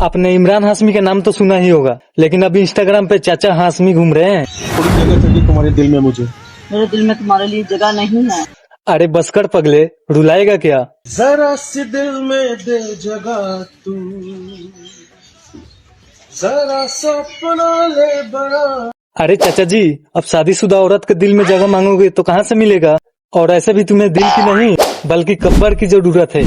आपने इमरान हाशमी का नाम तो सुना ही होगा, लेकिन अब इंस्टाग्राम पे चाचा हाशमी घूम रहे हैं। थोड़ी जगह चाहिए तुम्हारे दिल में मुझे। मेरे दिल में तुम्हारे लिए जगह नहीं है। अरे बस कर पगले, रुलाएगा क्या? जरा सी दिल में दे जगह तू, जरा सपना ले बड़ा। अरे चाचा जी, अब शादीशुदा औरत के दिल में जगह मांगोगे तो कहाँ से मिलेगा? और ऐसे भी तुम्हें दिल की नहीं बल्कि कब्र की जरूरत है।